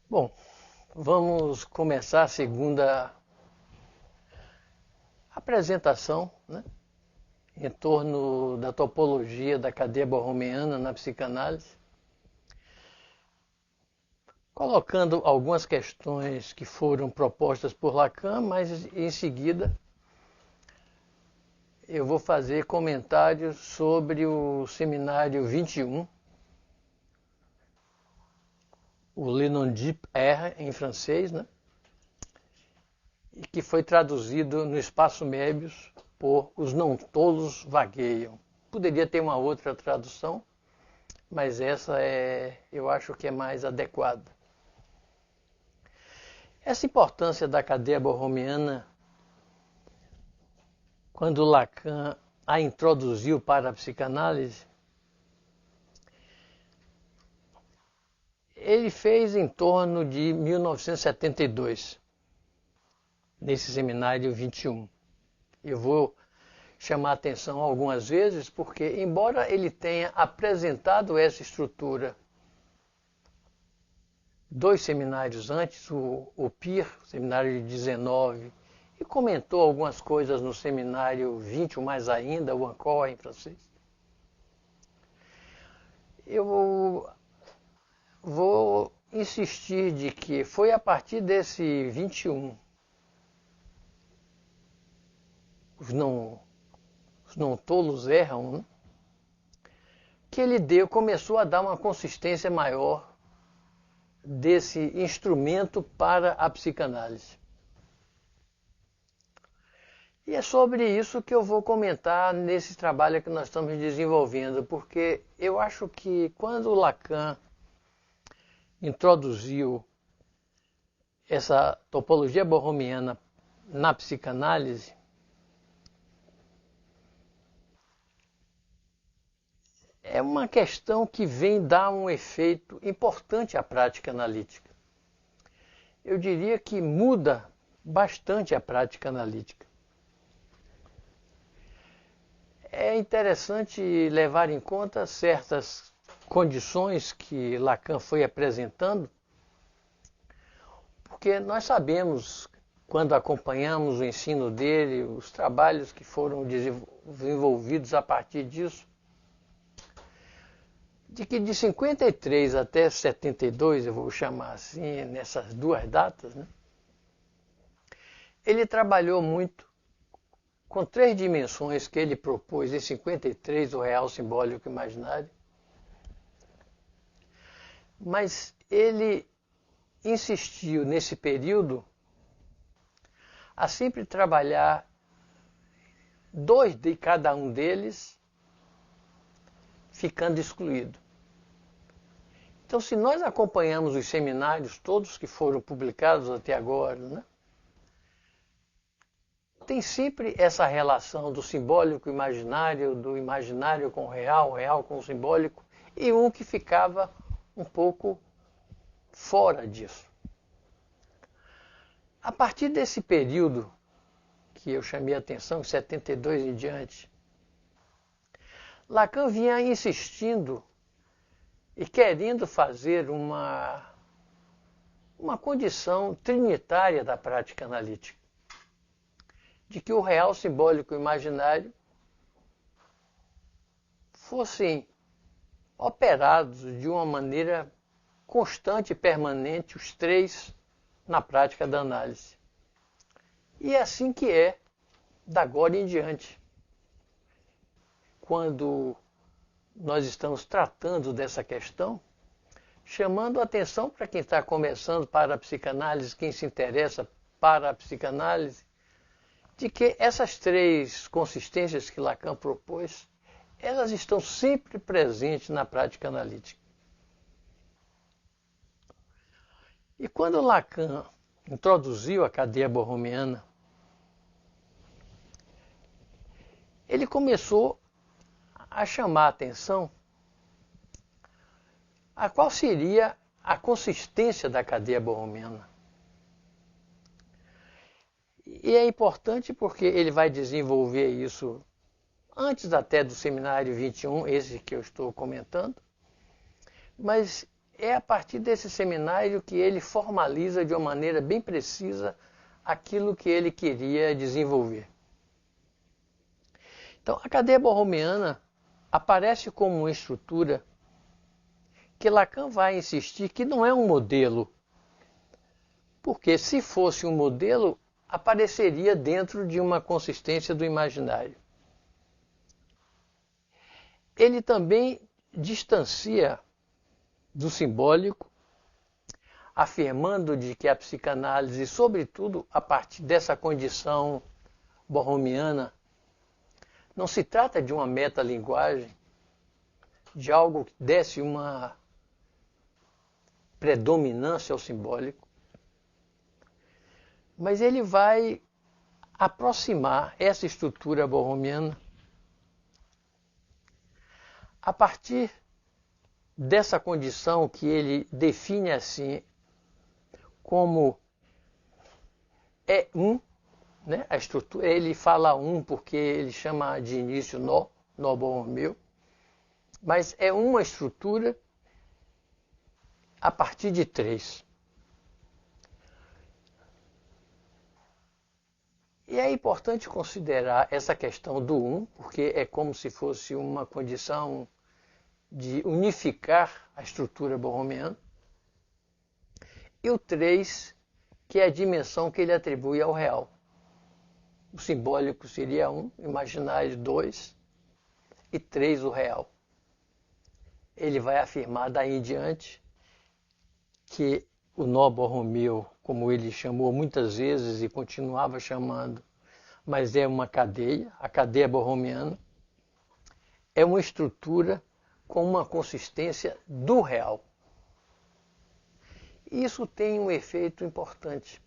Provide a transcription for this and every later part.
Bom, vamos começar a segunda apresentação, né, em torno da topologia da cadeia borromeana na psicanálise, colocando algumas questões que foram propostas por Lacan, mas em seguida eu vou fazer comentários sobre o seminário 21, o Le Non-Dit R em francês, né? E que foi traduzido no Espaço Mébius por Os Não Tolos Vagueiam. Poderia ter uma outra tradução, mas essa eu acho que é mais adequada. Essa importância da cadeia borromeana, quando Lacan a introduziu para a psicanálise, ele fez em torno de 1972, nesse seminário 21. Eu vou chamar a atenção algumas vezes, porque embora ele tenha apresentado essa estrutura 2 seminários antes, o PIR, seminário de 19, e comentou algumas coisas no seminário 20, ou mais ainda, o Encore em francês. Eu vou insistir de que foi a partir desse 21, os não tolos erram, né, que ele começou a dar uma consistência maior desse instrumento para a psicanálise. E é sobre isso que eu vou comentar nesse trabalho que nós estamos desenvolvendo, porque eu acho que quando Lacan introduziu essa topologia borromeana na psicanálise, é uma questão que vem dar um efeito importante à prática analítica. Eu diria que muda bastante a prática analítica. É interessante levar em conta certas condições que Lacan foi apresentando, porque nós sabemos, quando acompanhamos o ensino dele, os trabalhos que foram desenvolvidos a partir disso, de que de 53 até 72, eu vou chamar assim, nessas duas datas, né, ele trabalhou muito com 3 dimensões que ele propôs em 53, o real, simbólico e imaginário. Mas ele insistiu nesse período a sempre trabalhar 2 de cada um deles, ficando excluído. Então, se nós acompanhamos os seminários, todos que foram publicados até agora, né, tem sempre essa relação do simbólico imaginário, do imaginário com o real com o simbólico, e um que ficava um pouco fora disso. A partir desse período, que eu chamei a atenção, 72 em diante, Lacan vinha insistindo e querendo fazer uma condição trinitária da prática analítica, de que o real, simbólico e imaginário fossem operados de uma maneira constante e permanente, os 3, na prática da análise. E é assim que é da agora em diante. Quando nós estamos tratando dessa questão, chamando a atenção para quem está começando para a psicanálise, quem se interessa para a psicanálise, de que essas 3 consistências que Lacan propôs, elas estão sempre presentes na prática analítica. E quando Lacan introduziu a cadeia borromeana, ele começou a chamar a atenção a qual seria a consistência da cadeia borromeana. E é importante porque ele vai desenvolver isso antes até do seminário 21, esse que eu estou comentando, mas é a partir desse seminário que ele formaliza de uma maneira bem precisa aquilo que ele queria desenvolver. Então, a cadeia borromiana aparece como uma estrutura que Lacan vai insistir que não é um modelo, porque se fosse um modelo, apareceria dentro de uma consistência do imaginário. Ele também distancia do simbólico, afirmando de que a psicanálise, sobretudo a partir dessa condição borromiana, não se trata de uma metalinguagem, de algo que desse uma predominância ao simbólico, mas ele vai aproximar essa estrutura borromiana a partir dessa condição que ele define assim como é um, né? A estrutura, ele fala um porque ele chama de início nó borromeu, mas é uma estrutura a partir de três. E é importante considerar essa questão do um, porque é como se fosse uma condição de unificar a estrutura borromiana, e o 3, que é a dimensão que ele atribui ao real. O simbólico seria 1, imaginário 2 e 3 o real. Ele vai afirmar daí em diante que o nó borromeu, como ele chamou muitas vezes e continuava chamando, mas é uma cadeia, a cadeia borromiana, é uma estrutura com uma consistência do real. Isso tem um efeito importante,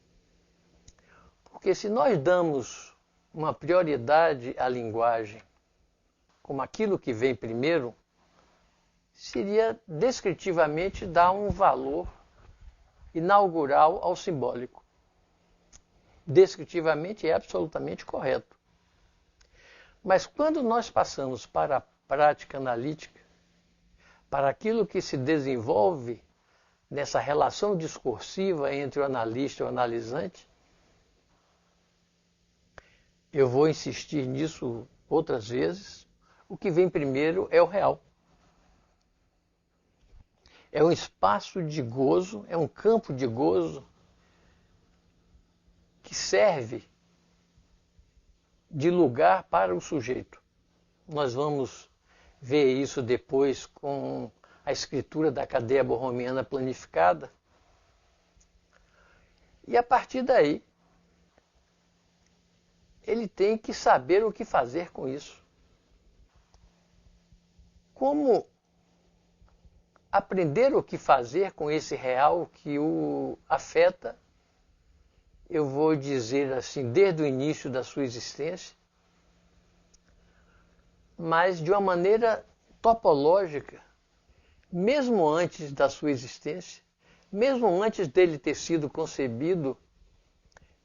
porque se nós damos uma prioridade à linguagem como aquilo que vem primeiro, seria descritivamente dar um valor inaugural ao simbólico. Descritivamente é absolutamente correto. Mas quando nós passamos para a prática analítica, para aquilo que se desenvolve nessa relação discursiva entre o analista e o analisante, eu vou insistir nisso outras vezes, o que vem primeiro é o real. É um espaço de gozo, é um campo de gozo que serve de lugar para o sujeito. Nós vamos ver isso depois com a escritura da cadeia borromiana planificada. E a partir daí, ele tem que saber o que fazer com isso. Como aprender o que fazer com esse real que o afeta, eu vou dizer assim, desde o início da sua existência, mas de uma maneira topológica, mesmo antes da sua existência, mesmo antes dele ter sido concebido,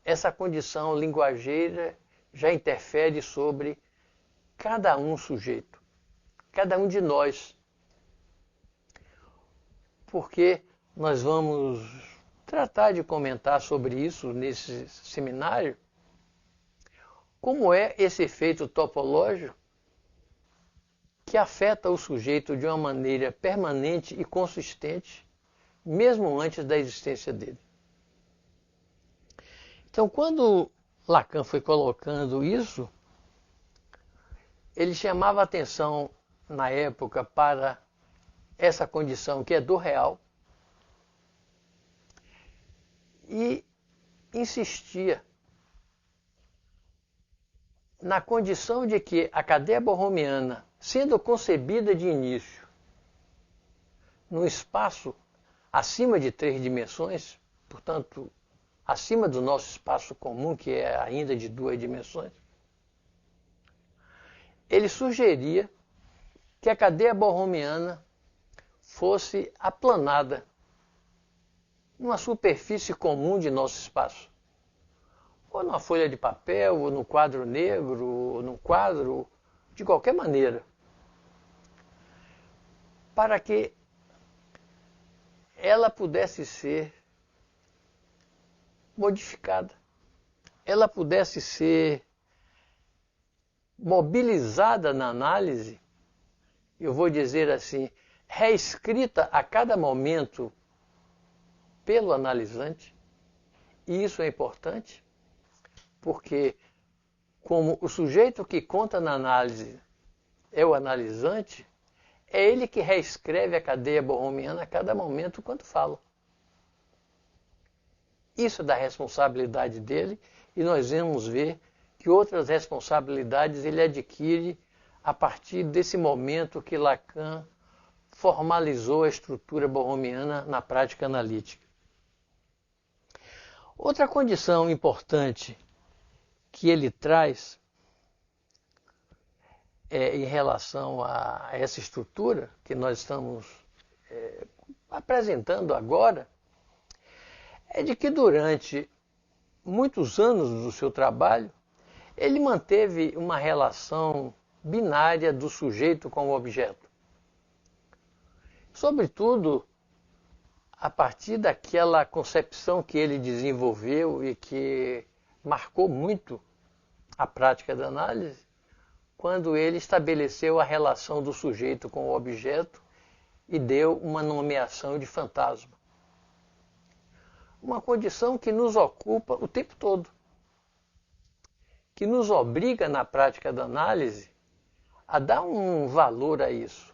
essa condição linguageira já interfere sobre cada um sujeito, cada um de nós. Porque nós vamos tratar de comentar sobre isso nesse seminário, como é esse efeito topológico que afeta o sujeito de uma maneira permanente e consistente, mesmo antes da existência dele. Então, quando Lacan foi colocando isso, ele chamava atenção na época para essa condição que é do real e insistia na condição de que a cadeia borromiana, sendo concebida de início num espaço acima de 3 dimensões, portanto, acima do nosso espaço comum, que é ainda de 2 dimensões, ele sugeria que a cadeia borromiana fosse aplanada numa superfície comum de nosso espaço. Ou numa folha de papel, ou no quadro negro, ou no quadro, de qualquer maneira. Para que ela pudesse ser modificada, ela pudesse ser mobilizada na análise, eu vou dizer assim, reescrita a cada momento pelo analisante. E isso é importante, porque como o sujeito que conta na análise é o analisante, é ele que reescreve a cadeia borromiana a cada momento quando fala. Isso é da responsabilidade dele, e nós vamos ver que outras responsabilidades ele adquire a partir desse momento que Lacan formalizou a estrutura borromiana na prática analítica. Outra condição importante que ele traz em relação a essa estrutura que nós estamos apresentando agora é de que durante muitos anos do seu trabalho ele manteve uma relação binária do sujeito com o objeto. Sobretudo, a partir daquela concepção que ele desenvolveu e que marcou muito a prática da análise, quando ele estabeleceu a relação do sujeito com o objeto e deu uma nomeação de fantasma. Uma condição que nos ocupa o tempo todo, que nos obriga na prática da análise a dar um valor a isso.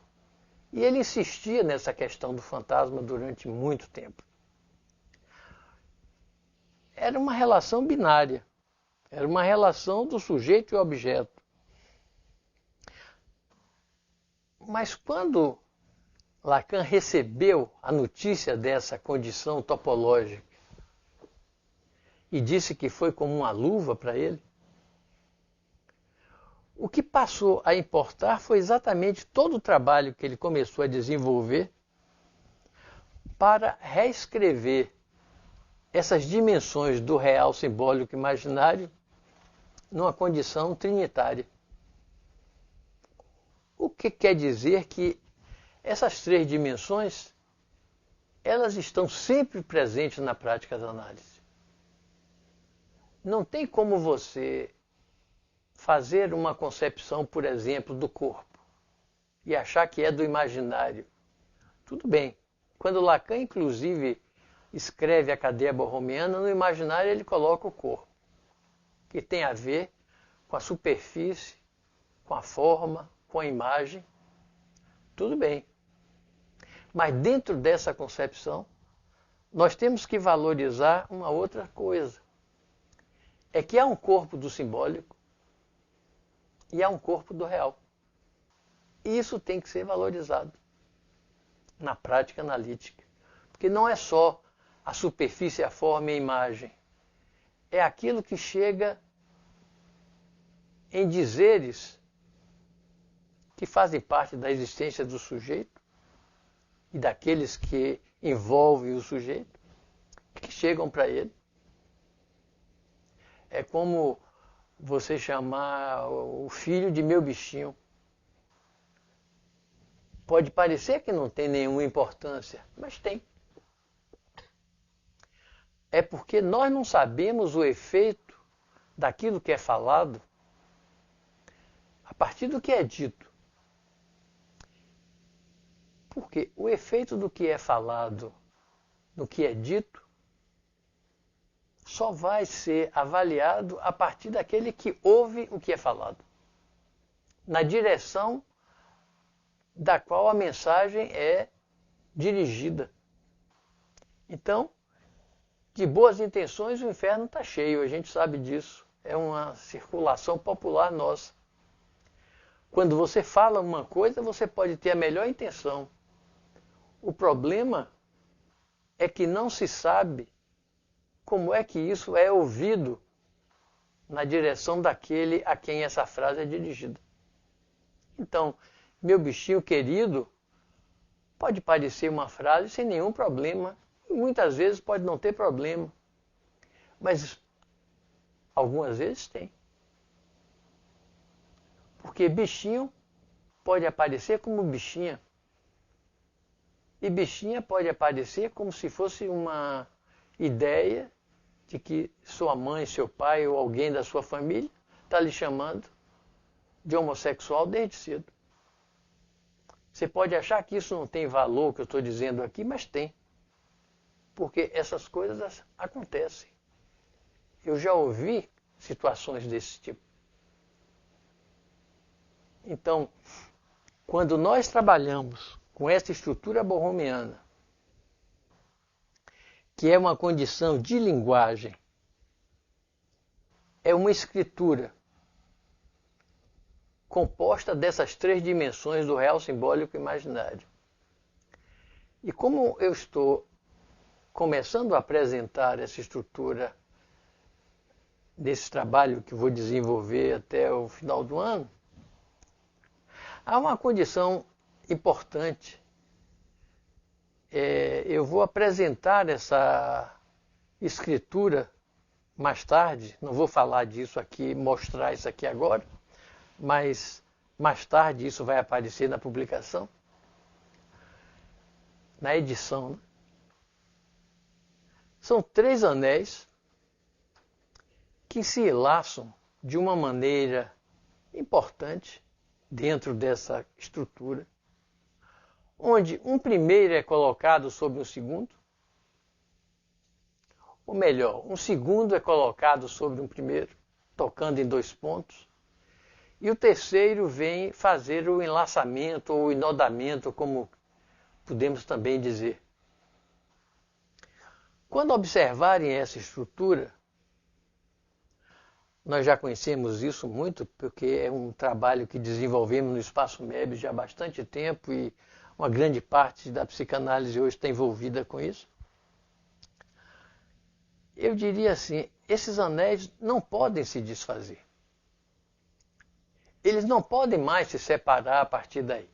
E ele insistia nessa questão do fantasma durante muito tempo. Era uma relação binária, era uma relação do sujeito e objeto. Mas quando Lacan recebeu a notícia dessa condição topológica e disse que foi como uma luva para ele, o que passou a importar foi exatamente todo o trabalho que ele começou a desenvolver para reescrever essas dimensões do real, simbólico e imaginário numa condição trinitária. O que quer dizer que essas três dimensões, elas estão sempre presentes na prática da análise. Não tem como você fazer uma concepção, por exemplo, do corpo e achar que é do imaginário. Tudo bem. Quando Lacan, inclusive, escreve a cadeia borromiana, no imaginário ele coloca o corpo, que tem a ver com a superfície, com a forma, com a imagem. Tudo bem. Mas dentro dessa concepção, nós temos que valorizar uma outra coisa. É que há um corpo do simbólico e há um corpo do real. E isso tem que ser valorizado na prática analítica. Porque não é só a superfície, a forma e a imagem. É aquilo que chega em dizeres que fazem parte da existência do sujeito e daqueles que envolvem o sujeito, que chegam para ele. É como você chamar o filho de meu bichinho. Pode parecer que não tem nenhuma importância, mas tem. É porque nós não sabemos o efeito daquilo que é falado a partir do que é dito. Porque o efeito do que é falado no que é dito só vai ser avaliado a partir daquele que ouve o que é falado, na direção da qual a mensagem é dirigida. Então, de boas intenções o inferno está cheio, a gente sabe disso. É uma circulação popular nossa. Quando você fala uma coisa, você pode ter a melhor intenção. O problema é que não se sabe como é que isso é ouvido na direção daquele a quem essa frase é dirigida. Então, meu bichinho querido pode parecer uma frase sem nenhum problema, e muitas vezes pode não ter problema, mas algumas vezes tem. Porque bichinho pode aparecer como bichinha. E bichinha pode aparecer como se fosse uma ideia de que sua mãe, seu pai ou alguém da sua família está lhe chamando de homossexual desde cedo. Você pode achar que isso não tem valor, que eu estou dizendo aqui, mas tem. Porque essas coisas acontecem. Eu já ouvi situações desse tipo. Então, quando nós trabalhamos com essa estrutura borromiana, que é uma condição de linguagem, é uma escritura composta dessas três dimensões do real, simbólico e imaginário. E como eu estou começando a apresentar essa estrutura desse trabalho que vou desenvolver até o final do ano, há uma condição importante. Eu vou apresentar essa escritura mais tarde, não vou falar disso aqui, mostrar isso aqui agora, mas mais tarde isso vai aparecer na publicação, na edição. São 3 anéis que se enlaçam de uma maneira importante dentro dessa estrutura, onde um primeiro é colocado sobre um segundo, ou melhor, um segundo é colocado sobre um primeiro, tocando em 2 pontos, e o terceiro vem fazer o enlaçamento ou o enodamento, como podemos também dizer. Quando observarem essa estrutura, nós já conhecemos isso muito, porque é um trabalho que desenvolvemos no Espaço MEB já há bastante tempo e uma grande parte da psicanálise hoje está envolvida com isso. Eu diria assim, esses anéis não podem se desfazer. Eles não podem mais se separar a partir daí.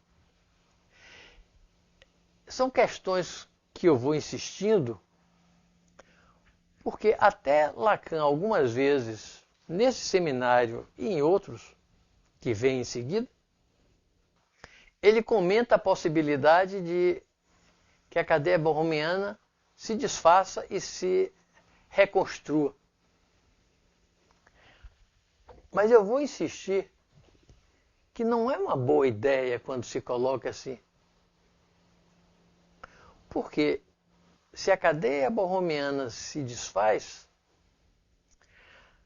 São questões que eu vou insistindo, porque até Lacan, algumas vezes, nesse seminário e em outros que vêm em seguida, ele comenta a possibilidade de que a cadeia borromiana se desfaça e se reconstrua. Mas eu vou insistir que não é uma boa ideia quando se coloca assim. Porque se a cadeia borromiana se desfaz,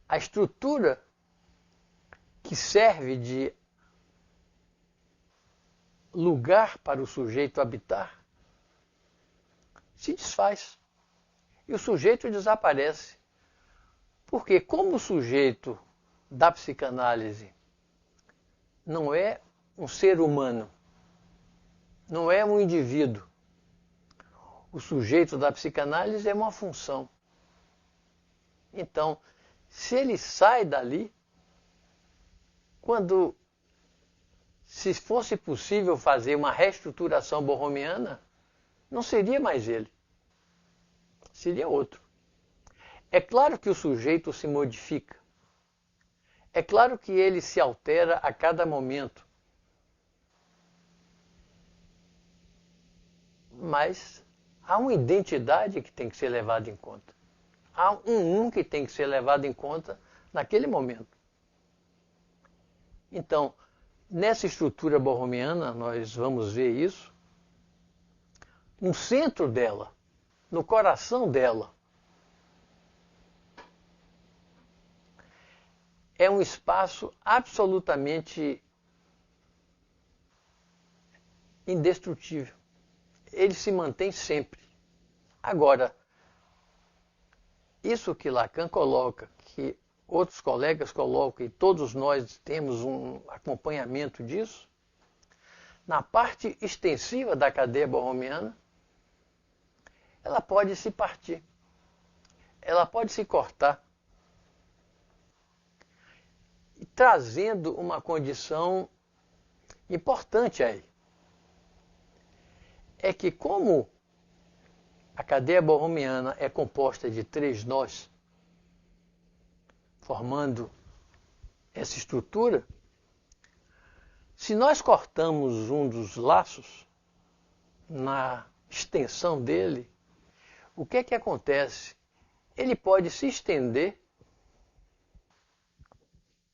a estrutura que serve de lugar para o sujeito habitar se desfaz. E o sujeito desaparece. Porque como o sujeito da psicanálise não é um ser humano, não é um indivíduo. O sujeito da psicanálise é uma função. Então, se ele sai dali, se fosse possível fazer uma reestruturação borromiana, não seria mais ele. Seria outro. É claro que o sujeito se modifica. É claro que ele se altera a cada momento. Mas há uma identidade que tem que ser levada em conta. Há um que tem que ser levado em conta naquele momento. Então, nessa estrutura borromiana, nós vamos ver isso. No centro dela, no coração dela, é um espaço absolutamente indestrutível. Ele se mantém sempre. Agora, isso que Lacan coloca, que outros colegas colocam, e todos nós temos um acompanhamento disso, na parte extensiva da cadeia borromiana, ela pode se partir. Ela pode se cortar. Trazendo uma condição importante aí. É que como a cadeia borromiana é composta de 3 nós, formando essa estrutura, se nós cortamos um dos laços na extensão dele, o que é que acontece? Ele pode se estender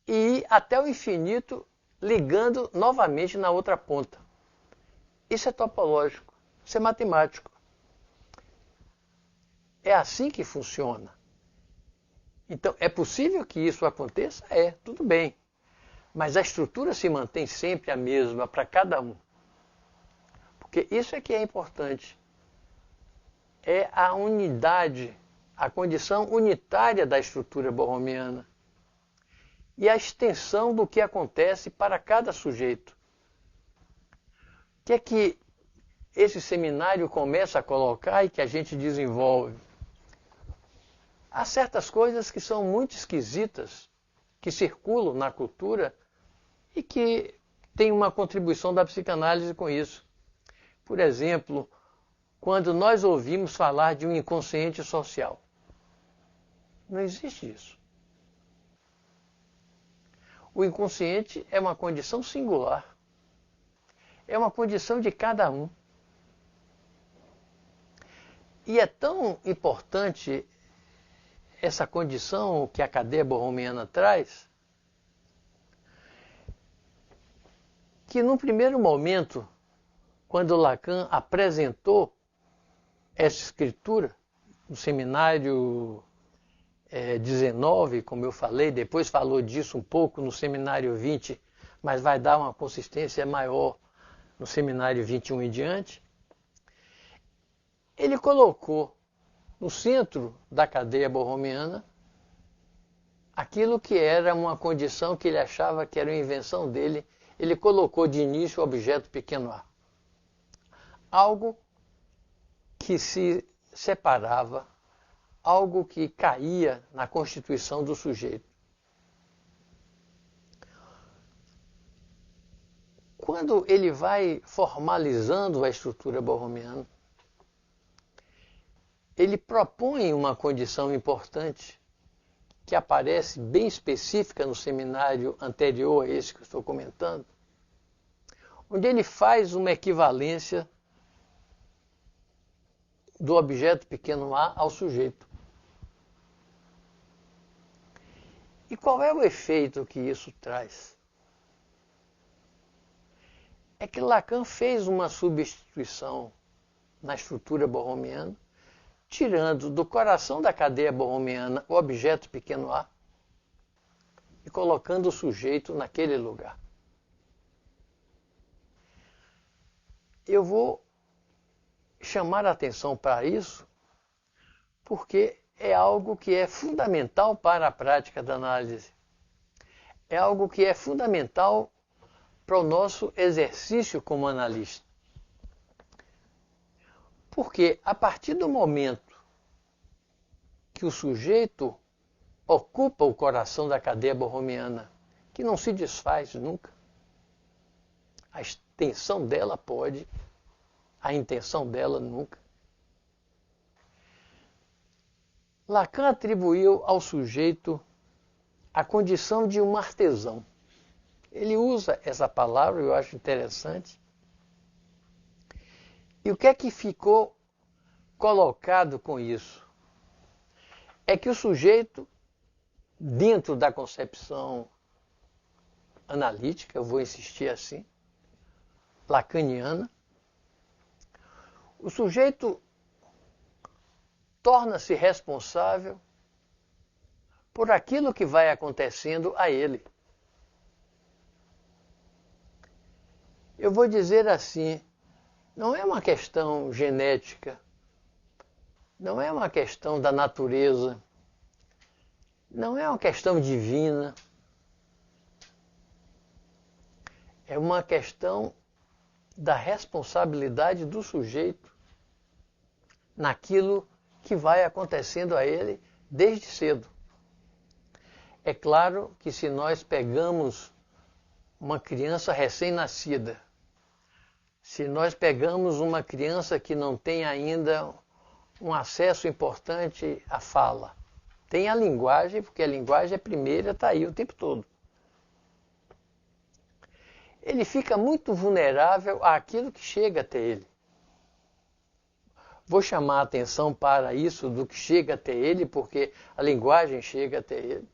e ir até o infinito, ligando novamente na outra ponta. Isso é topológico, isso é matemático. É assim que funciona. Então, é possível que isso aconteça? É, tudo bem. Mas a estrutura se mantém sempre a mesma para cada um. Porque isso é que é importante. É a unidade, a condição unitária da estrutura borromiana. E a extensão do que acontece para cada sujeito. O que é que esse seminário começa a colocar e que a gente desenvolve? Há certas coisas que são muito esquisitas, que circulam na cultura e que têm uma contribuição da psicanálise com isso. Por exemplo, quando nós ouvimos falar de um inconsciente social. Não existe isso. O inconsciente é uma condição singular. É uma condição de cada um. E é tão importante essa condição que a cadeia borromiana traz, que num primeiro momento, quando Lacan apresentou essa escritura, no seminário 19, como eu falei, depois falou disso um pouco no seminário 20, mas vai dar uma consistência maior no seminário 21 em diante, ele colocou no centro da cadeia borromiana aquilo que era uma condição que ele achava que era uma invenção dele, ele colocou de início o objeto pequeno a. Algo que se separava, algo que caía na constituição do sujeito. Quando ele vai formalizando a estrutura borromiana, ele propõe uma condição importante que aparece bem específica no seminário anterior a esse que eu estou comentando, onde ele faz uma equivalência do objeto pequeno a ao sujeito. E qual é o efeito que isso traz? É que Lacan fez uma substituição na estrutura borromiana, tirando do coração da cadeia borromiana o objeto pequeno a e colocando o sujeito naquele lugar. Eu vou chamar a atenção para isso porque é algo que é fundamental para a prática da análise. É algo que é fundamental para o nosso exercício como analista. Porque a partir do momento que o sujeito ocupa o coração da cadeia borromiana, que não se desfaz nunca, a extensão dela pode, a intenção dela nunca. Lacan atribuiu ao sujeito a condição de um artesão. Ele usa essa palavra, eu acho interessante. E o que é que ficou colocado com isso? É que o sujeito, dentro da concepção analítica, eu vou insistir assim, lacaniana, o sujeito torna-se responsável por aquilo que vai acontecendo a ele. Eu vou dizer assim, não é uma questão genética, não é uma questão da natureza, não é uma questão divina, é uma questão da responsabilidade do sujeito naquilo que vai acontecendo a ele desde cedo. É claro que se nós pegamos uma criança recém-nascida, se nós pegamos uma criança que não tem ainda um acesso importante à fala, tem a linguagem, porque a linguagem é primeira, está aí o tempo todo. Ele fica muito vulnerável àquilo que chega até ele. vou chamar a atenção para isso do que chega até ele, porque a linguagem chega até ele.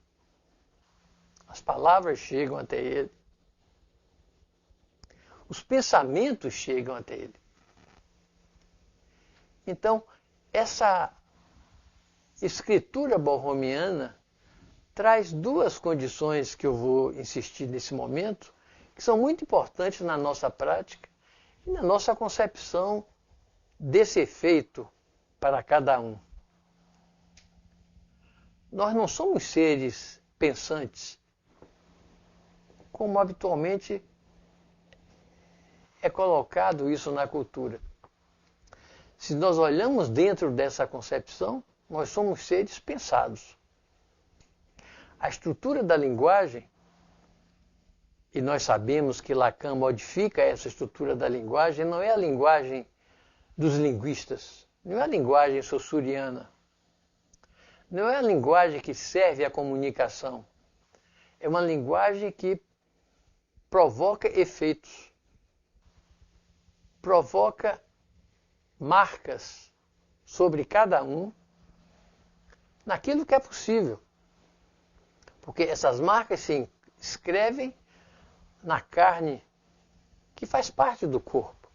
As palavras chegam até ele. Os pensamentos chegam até ele. Então, essa escritura borromiana traz duas condições que eu vou insistir nesse momento, que são muito importantes na nossa prática e na nossa concepção desse efeito para cada um. Nós não somos seres pensantes, como habitualmente é colocado isso na cultura. Se nós olhamos dentro dessa concepção, nós somos seres pensados. A estrutura da linguagem, e nós sabemos que Lacan modifica essa estrutura da linguagem, não é a linguagem dos linguistas, não é a linguagem saussuriana, não é a linguagem que serve à comunicação, é uma linguagem que provoca efeitos, provoca marcas sobre cada um naquilo que é possível. Porque essas marcas se escrevem na carne que faz parte do corpo.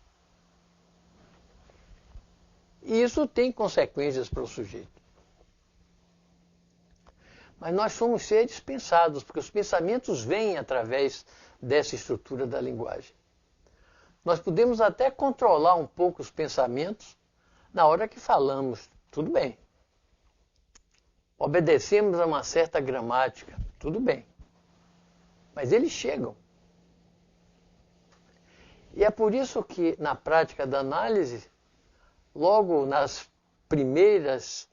E isso tem consequências para o sujeito. Mas nós somos seres pensados, porque os pensamentos vêm através dessa estrutura da linguagem. Nós podemos até controlar um pouco os pensamentos na hora que falamos, tudo bem. Obedecemos a uma certa gramática, tudo bem. Mas eles chegam. E é por isso que, na prática da análise, logo nas primeiras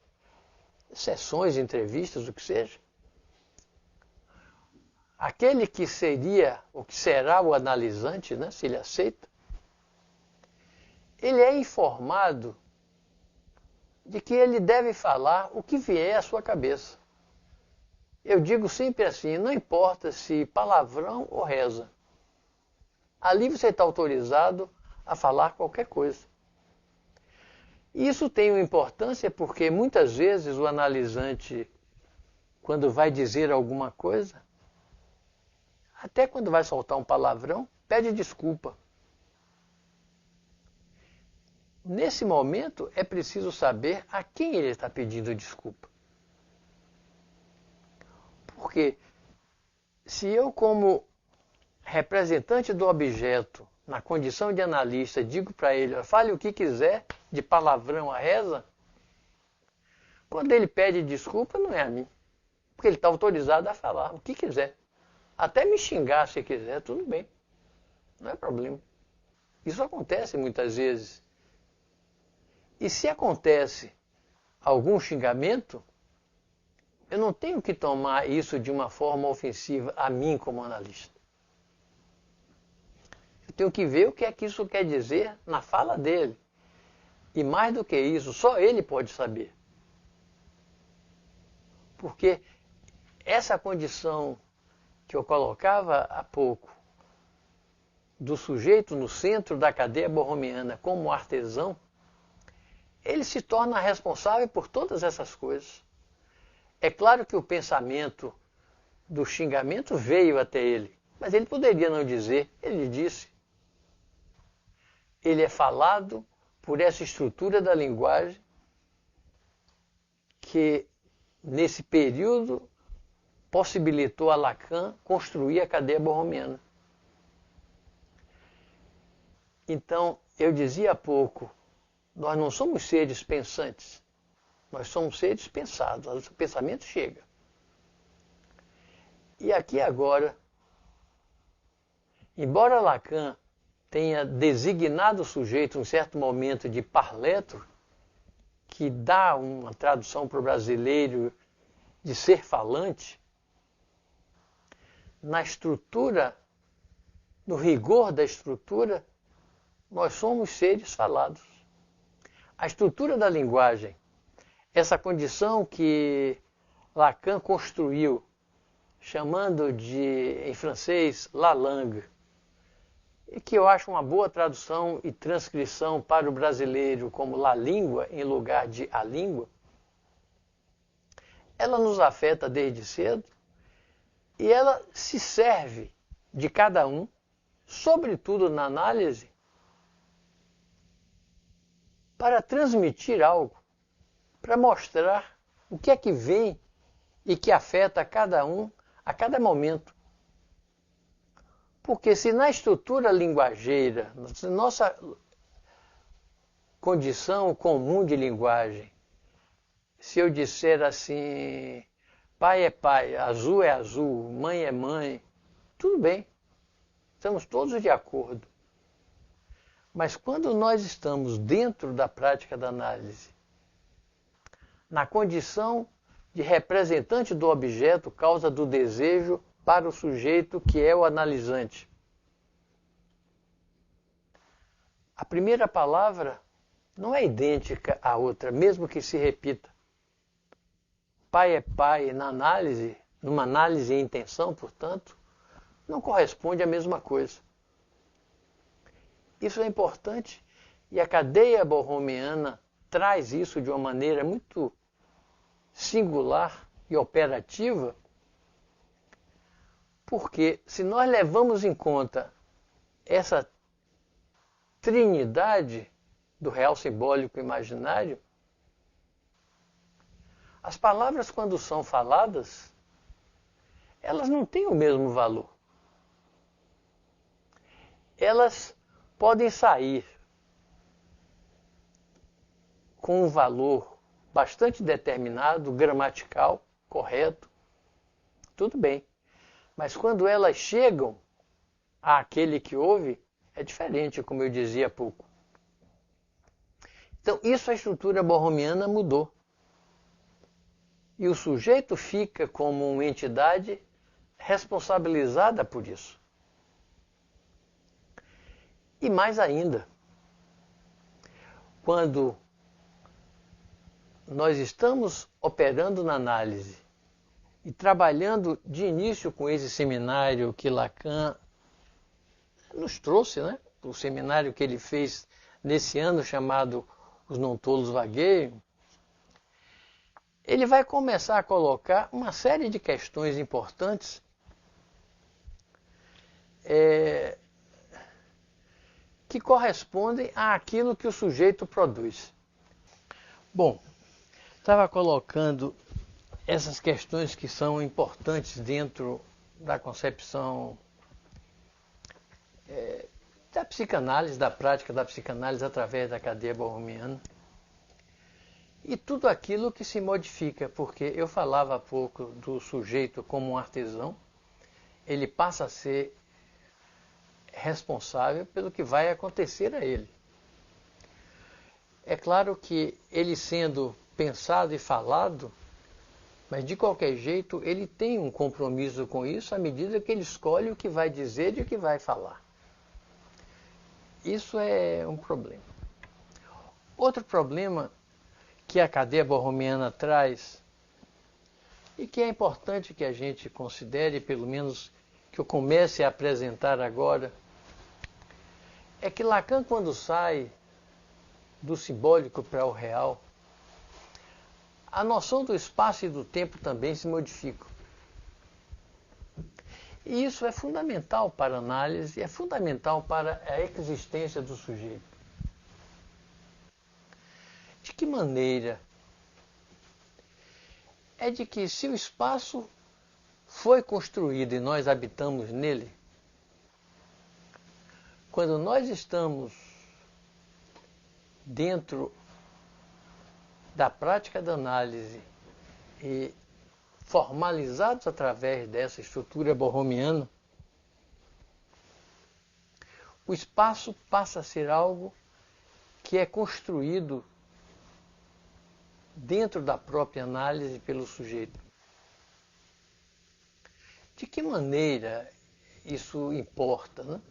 sessões de entrevistas, o que seja, aquele que seria, ou que será o analisante, né, se ele aceita, ele é informado de que ele deve falar o que vier à sua cabeça. Eu digo sempre assim, não importa se palavrão ou reza. Ali você está autorizado a falar qualquer coisa. Isso tem uma importância porque muitas vezes o analisante, quando vai dizer alguma coisa, até quando vai soltar um palavrão, pede desculpa. Nesse momento, é preciso saber a quem ele está pedindo desculpa. Porque se eu, como representante do objeto, na condição de analista, digo para ele, fale o que quiser, de palavrão a reza, quando ele pede desculpa, não é a mim. Porque ele está autorizado a falar o que quiser. Até me xingar se quiser, tudo bem. Não é problema. Isso acontece muitas vezes. E se acontece algum xingamento, eu não tenho que tomar isso de uma forma ofensiva a mim como analista. Eu tenho que ver o que é que isso quer dizer na fala dele. E mais do que isso, só ele pode saber. Porque essa condição que eu colocava há pouco, do sujeito no centro da cadeia borromiana como artesão, ele se torna responsável por todas essas coisas. É claro que o pensamento do xingamento veio até ele, mas ele poderia não dizer, ele disse. Ele é falado por essa estrutura da linguagem que, nesse período, possibilitou a Lacan construir a cadeia borromiana. Então, eu dizia há pouco, nós não somos seres pensantes, nós somos seres pensados, o pensamento chega. E aqui agora, embora Lacan tenha designado o sujeito em um certo momento de parletro, que dá uma tradução para o brasileiro de ser falante, na estrutura, no rigor da estrutura, nós somos seres falados. A estrutura da linguagem, essa condição que Lacan construiu, chamando de, em francês, la langue, e que eu acho uma boa tradução e transcrição para o brasileiro como la língua em lugar de a língua, ela nos afeta desde cedo e ela se serve de cada um, sobretudo na análise, para transmitir algo, para mostrar o que é que vem e que afeta a cada um a cada momento. Porque se na estrutura linguageira, nossa condição comum de linguagem, se eu disser assim, pai é pai, azul é azul, mãe é mãe, tudo bem, estamos todos de acordo. Mas quando nós estamos dentro da prática da análise, na condição de representante do objeto, causa do desejo para o sujeito que é o analisante, a primeira palavra não é idêntica à outra, mesmo que se repita. Pai é pai na análise, numa análise em intenção, portanto, não corresponde à mesma coisa. Isso é importante e a cadeia borromeana traz isso de uma maneira muito singular e operativa, porque se nós levamos em conta essa trinidade do real, simbólico e imaginário, as palavras, quando são faladas, elas não têm o mesmo valor. Elas podem sair com um valor bastante determinado, gramatical, correto, tudo bem. Mas quando elas chegam àquele que ouve, é diferente, como eu dizia há pouco. Então, isso a estrutura borromeana mudou. E o sujeito fica como uma entidade responsabilizada por isso. E mais ainda, quando nós estamos operando na análise e trabalhando de início com esse seminário que Lacan nos trouxe, né? O seminário que ele fez nesse ano chamado Os Não Tolos Vagueiam, ele vai começar a colocar uma série de questões importantes que correspondem àquilo que o sujeito produz. Bom, estava colocando essas questões que são importantes dentro da concepção da psicanálise, da prática da psicanálise através da cadeia borromeana. E tudo aquilo que se modifica, porque eu falava há pouco do sujeito como um artesão, ele passa a ser responsável pelo que vai acontecer a ele. É claro que ele sendo pensado e falado, mas de qualquer jeito ele tem um compromisso com isso à medida que ele escolhe o que vai dizer e o que vai falar. Isso é um problema. Outro problema que a cadeia borromeana traz e que é importante que a gente considere, pelo menos que eu comece a apresentar agora, é que Lacan, quando sai do simbólico para o real, a noção do espaço e do tempo também se modificam. E isso é fundamental para a análise, é fundamental para a existência do sujeito. De que maneira? É de que se o espaço foi construído e nós habitamos nele, quando nós estamos dentro da prática da análise e formalizados através dessa estrutura borromeana, o espaço passa a ser algo que é construído dentro da própria análise pelo sujeito. De que maneira isso importa, né?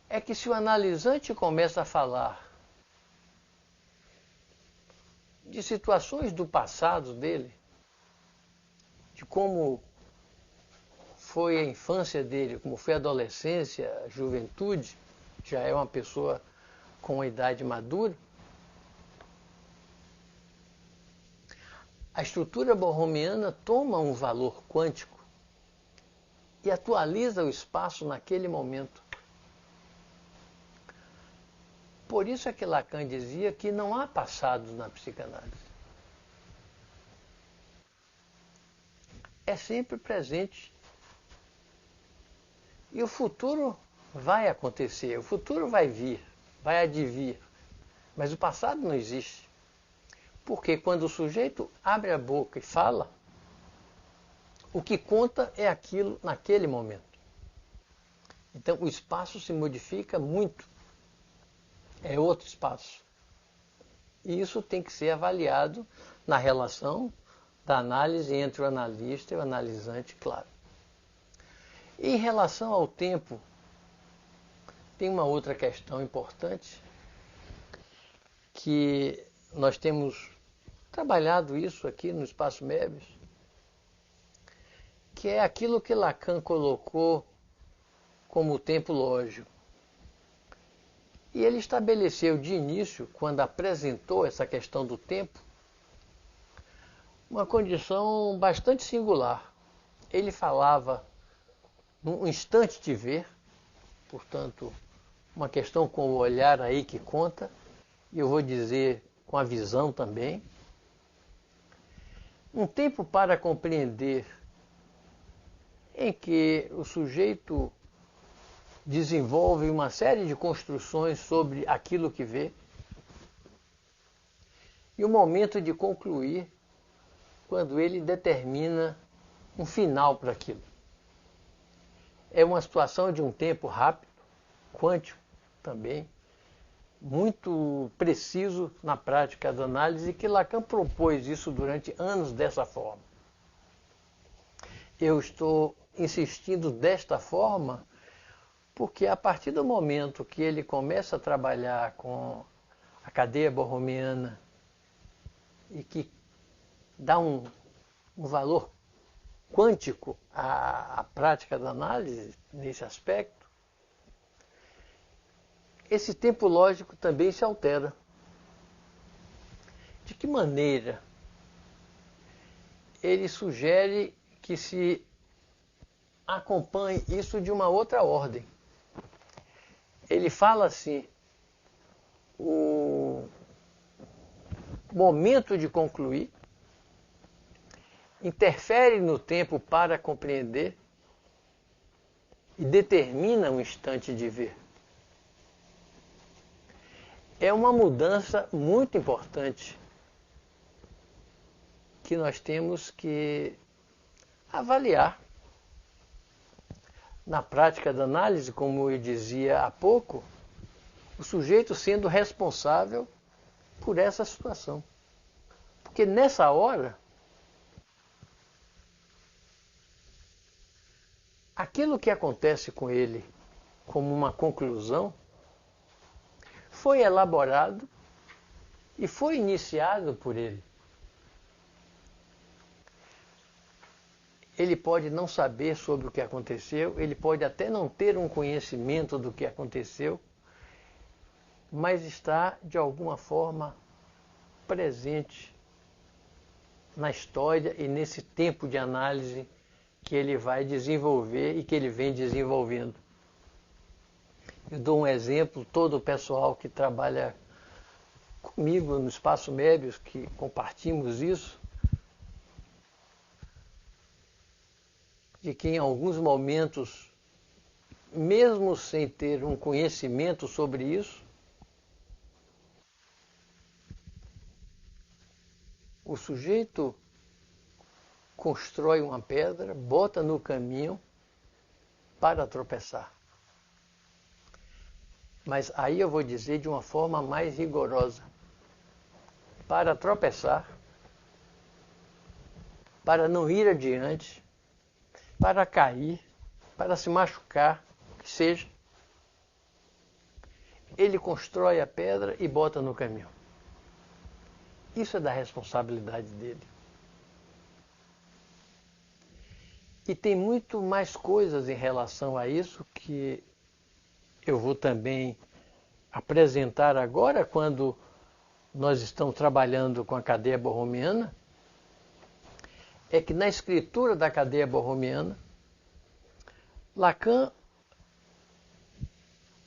É que se o analisante começa a falar de situações do passado dele, de como foi a infância dele, como foi a adolescência, a juventude, já é uma pessoa com uma idade madura, a estrutura borromiana toma um valor quântico e atualiza o espaço naquele momento. Por isso é que Lacan dizia que não há passado na psicanálise. É sempre presente. E o futuro vai acontecer, o futuro vai vir, vai advir. Mas o passado não existe. Porque quando o sujeito abre a boca e fala, o que conta é aquilo naquele momento. Então o espaço se modifica muito. É outro espaço. E isso tem que ser avaliado na relação da análise entre o analista e o analisante, claro. Em relação ao tempo, tem uma outra questão importante que nós temos trabalhado isso aqui no Espaço Mébius, que é aquilo que Lacan colocou como o tempo lógico. E ele estabeleceu de início, quando apresentou essa questão do tempo, uma condição bastante singular. Ele falava num instante de ver, portanto, uma questão com o olhar aí que conta, e eu vou dizer com a visão também. Um tempo para compreender em que o sujeito desenvolve uma série de construções sobre aquilo que vê, e o momento de concluir, quando ele determina um final para aquilo. É uma situação de um tempo rápido, quântico também, muito preciso na prática da análise, que Lacan propôs isso durante anos dessa forma. Eu estou insistindo desta forma porque a partir do momento que ele começa a trabalhar com a cadeia borromiana e que dá um valor quântico à prática da análise nesse aspecto, esse tempo lógico também se altera. De que maneira? Ele sugere que se acompanhe isso de uma outra ordem. Ele fala assim, o momento de concluir interfere no tempo para compreender e determina um instante de ver. É uma mudança muito importante que nós temos que avaliar. Na prática da análise, como eu dizia há pouco, o sujeito sendo responsável por essa situação. Porque nessa hora, aquilo que acontece com ele como uma conclusão foi elaborado e foi iniciado por ele. Ele pode não saber sobre o que aconteceu, ele pode até não ter um conhecimento do que aconteceu, mas está, de alguma forma, presente na história e nesse tempo de análise que ele vai desenvolver e que ele vem desenvolvendo. Eu dou um exemplo, todo o pessoal que trabalha comigo no Espaço Mébius, que compartilhamos isso, de que em alguns momentos, mesmo sem ter um conhecimento sobre isso, o sujeito constrói uma pedra, bota no caminho para tropeçar. Mas aí eu vou dizer de uma forma mais rigorosa. Para tropeçar, para não ir adiante, para cair, para se machucar, que seja, ele constrói a pedra e bota no caminho. Isso é da responsabilidade dele. E tem muito mais coisas em relação a isso que eu vou também apresentar agora, quando nós estamos trabalhando com a cadeia borromiana, é que na escritura da cadeia borromiana, Lacan,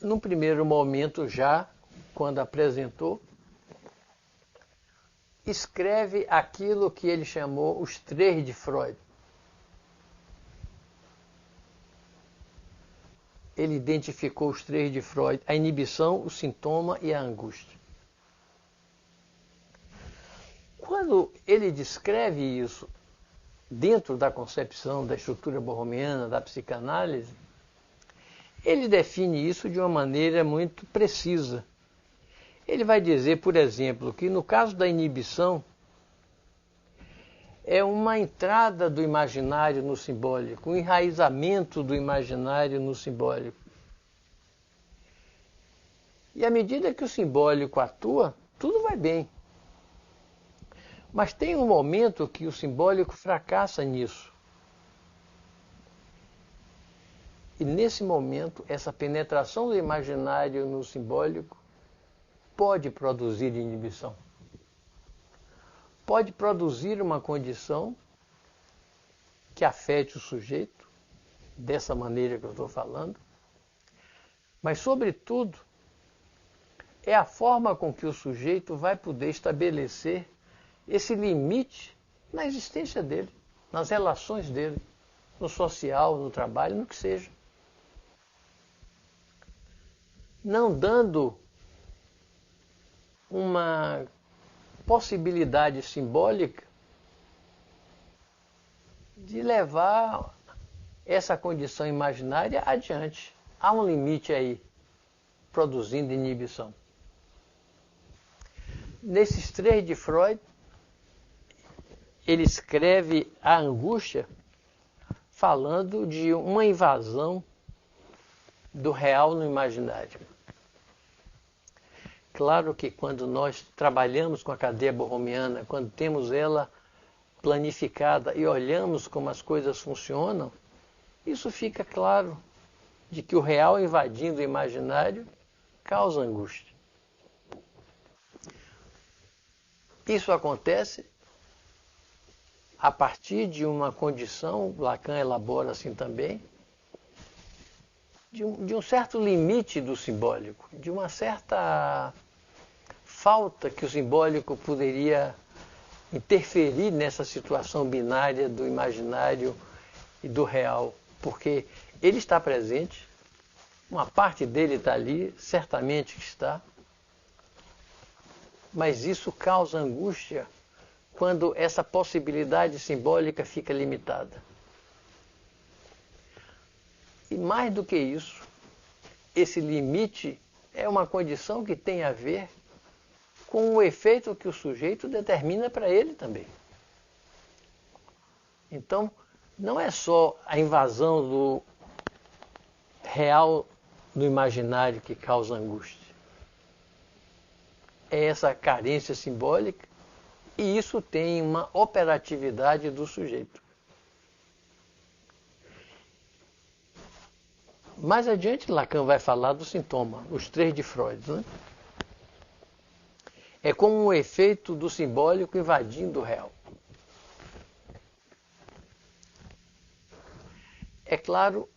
num primeiro momento já, quando apresentou, escreve aquilo que ele chamou os três de Freud. Ele identificou os três de Freud: a inibição, o sintoma e a angústia. Quando ele descreve isso dentro da concepção da estrutura borromiana, da psicanálise, ele define isso de uma maneira muito precisa. Ele vai dizer, por exemplo, que no caso da inibição, é uma entrada do imaginário no simbólico, um enraizamento do imaginário no simbólico. E à medida que o simbólico atua, tudo vai bem. Mas tem um momento que o simbólico fracassa nisso. E nesse momento, essa penetração do imaginário no simbólico pode produzir inibição. Pode produzir uma condição que afete o sujeito, dessa maneira que eu estou falando, mas, sobretudo, é a forma com que o sujeito vai poder estabelecer esse limite na existência dele, nas relações dele, no social, no trabalho, no que seja. Não dando uma possibilidade simbólica de levar essa condição imaginária adiante. Há um limite aí, produzindo inibição. Nesses três de Freud, ele escreve a angústia falando de uma invasão do real no imaginário. Claro que quando nós trabalhamos com a cadeia borromiana, quando temos ela planificada e olhamos como as coisas funcionam, isso fica claro de que o real invadindo o imaginário causa angústia. Isso acontece a partir de uma condição, Lacan elabora assim também, de um certo limite do simbólico, de uma certa falta que o simbólico poderia interferir nessa situação binária do imaginário e do real, porque ele está presente, uma parte dele está ali, certamente que está, mas isso causa angústia quando essa possibilidade simbólica fica limitada. E mais do que isso, esse limite é uma condição que tem a ver com o efeito que o sujeito determina para ele também. Então, não é só a invasão do real no imaginário que causa angústia. É essa carência simbólica, e isso tem uma operatividade do sujeito. Mais adiante, Lacan vai falar do sintoma, os três de Freud, né? É como um efeito do simbólico invadindo o real. É claro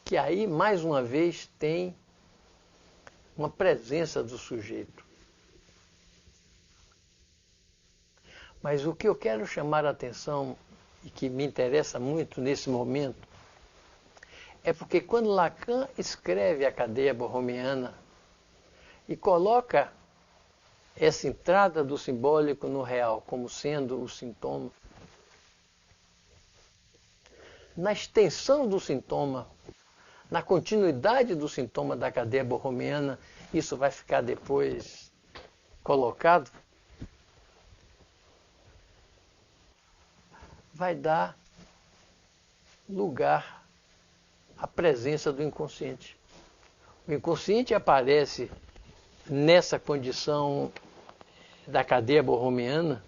que aí, mais uma vez, tem uma presença do sujeito. Mas o que eu quero chamar a atenção, e que me interessa muito nesse momento, é porque quando Lacan escreve a cadeia borromiana e coloca essa entrada do simbólico no real como sendo o sintoma, na extensão do sintoma, na continuidade do sintoma da cadeia borromiana, isso vai ficar depois colocado, vai dar lugar à presença do inconsciente. O inconsciente aparece nessa condição da cadeia borromiana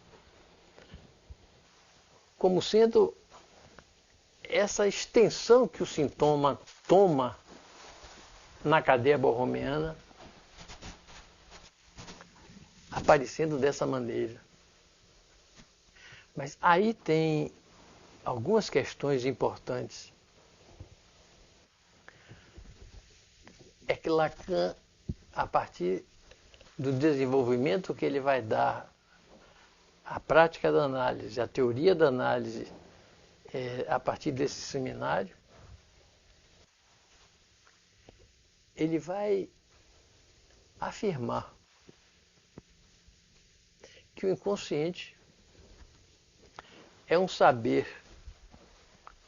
como sendo essa extensão que o sintoma toma na cadeia borromeana, aparecendo dessa maneira. Mas aí tem algumas questões importantes. É que Lacan, a partir do desenvolvimento que ele vai dar à prática da análise, à teoria da análise, a partir desse seminário, ele vai afirmar que o inconsciente é um saber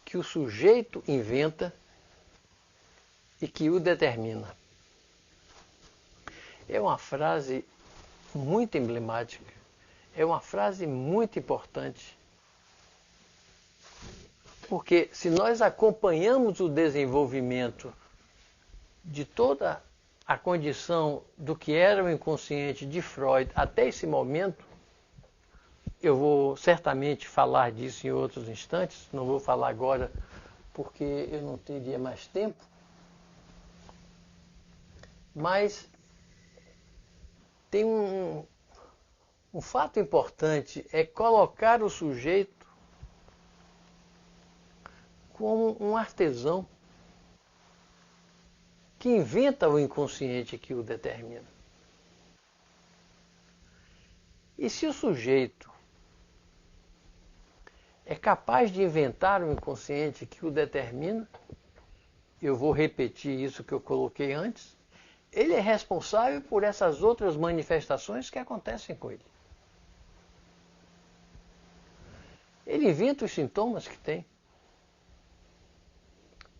que o sujeito inventa e que o determina. É uma frase muito emblemática, é uma frase muito importante, porque se nós acompanhamos o desenvolvimento de toda a condição do que era o inconsciente de Freud até esse momento, eu vou certamente falar disso em outros instantes, não vou falar agora porque eu não teria mais tempo, mas tem um fato importante, é colocar o sujeito como um artesão que inventa o inconsciente que o determina. E se o sujeito é capaz de inventar o inconsciente que o determina, eu vou repetir isso que eu coloquei antes, ele é responsável por essas outras manifestações que acontecem com ele. Ele inventa os sintomas que tem.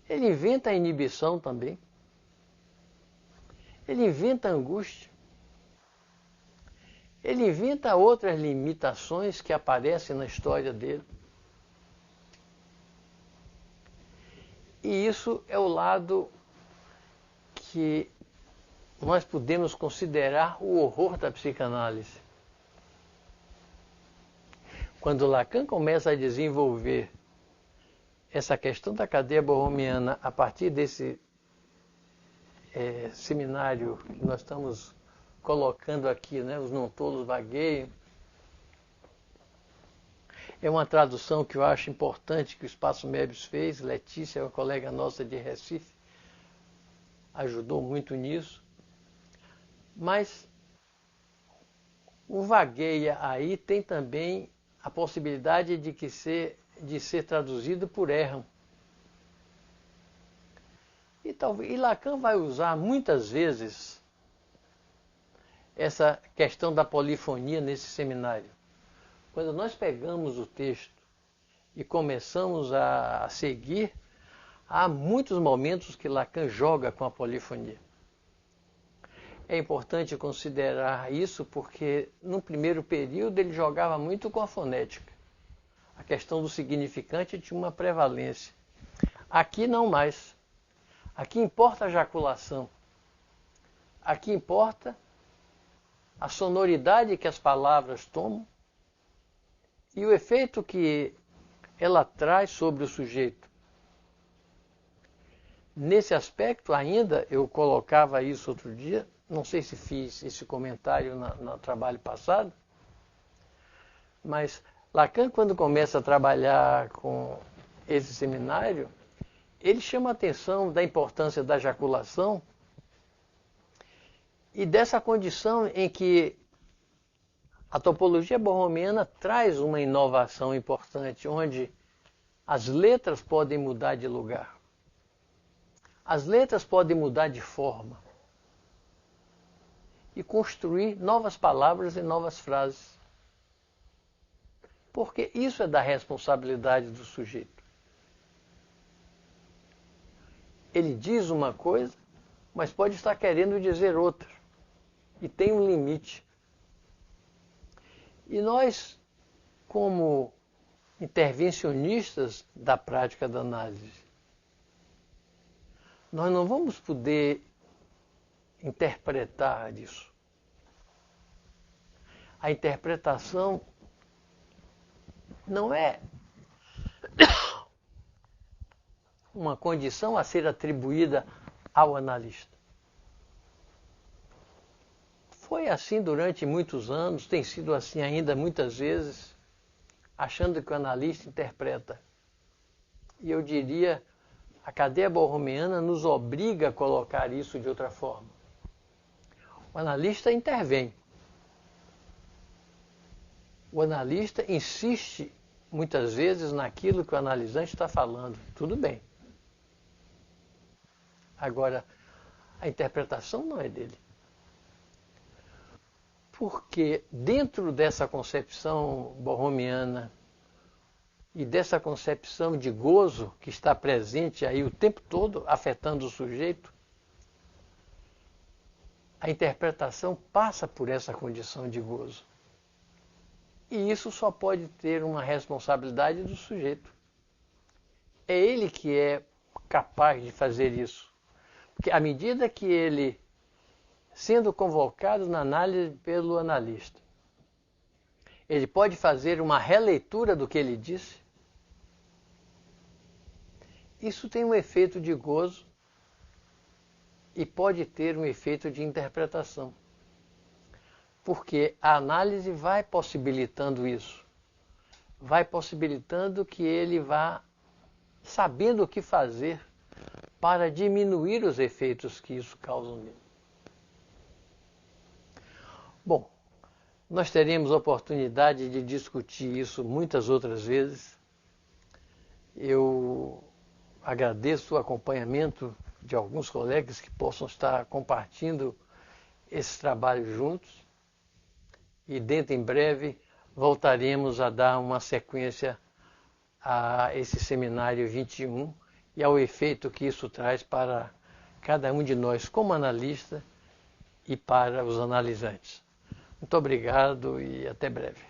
Ele inventa a inibição também. Ele inventa a angústia. Ele inventa outras limitações que aparecem na história dele. E isso é o lado que nós podemos considerar o horror da psicanálise. Quando Lacan começa a desenvolver essa questão da cadeia borromeana a partir desse seminário que nós estamos colocando aqui, né, Os Não Tolos Vagueiam, é uma tradução que eu acho importante que o Espaço Mébius fez. Letícia, uma colega nossa de Recife, ajudou muito nisso. Mas o vagueia aí tem também a possibilidade de ser traduzido por erram. E Lacan vai usar muitas vezes essa questão da polifonia nesse seminário. Quando nós pegamos o texto e começamos a seguir, há muitos momentos que Lacan joga com a polifonia. É importante considerar isso porque, no primeiro período, ele jogava muito com a fonética. A questão do significante tinha uma prevalência. Aqui não mais. Aqui importa a jaculação. Aqui importa a sonoridade que as palavras tomam e o efeito que ela traz sobre o sujeito. Nesse aspecto, ainda, eu colocava isso outro dia, não sei se fiz esse comentário no trabalho passado, mas Lacan, quando começa a trabalhar com esse seminário, ele chama a atenção da importância da jaculação e dessa condição em que a topologia borromiana traz uma inovação importante, onde as letras podem mudar de lugar. As letras podem mudar de forma e construir novas palavras e novas frases. Porque isso é da responsabilidade do sujeito. Ele diz uma coisa, mas pode estar querendo dizer outra. E tem um limite. E nós, como intervencionistas da prática da análise, nós não vamos poder interpretar isso. A interpretação não é uma condição a ser atribuída ao analista. Foi assim durante muitos anos, tem sido assim ainda muitas vezes, achando que o analista interpreta. E eu diria, a cadeia borromiana nos obriga a colocar isso de outra forma. O analista intervém. O analista insiste muitas vezes naquilo que o analisante está falando. Tudo bem. Agora, a interpretação não é dele. Porque dentro dessa concepção borromiana e dessa concepção de gozo que está presente aí o tempo todo, afetando o sujeito, a interpretação passa por essa condição de gozo. E isso só pode ter uma responsabilidade do sujeito. É ele que é capaz de fazer isso. Porque à medida que ele, sendo convocado na análise pelo analista, ele pode fazer uma releitura do que ele disse, isso tem um efeito de gozo e pode ter um efeito de interpretação. Porque a análise vai possibilitando isso. Vai possibilitando que ele vá sabendo o que fazer para diminuir os efeitos que isso causa nele. Bom, nós teremos oportunidade de discutir isso muitas outras vezes. Eu agradeço o acompanhamento de alguns colegas que possam estar compartilhando esse trabalho juntos. E dentro em breve voltaremos a dar uma sequência a esse seminário 21 e ao efeito que isso traz para cada um de nós como analista e para os analisantes. Muito obrigado e até breve.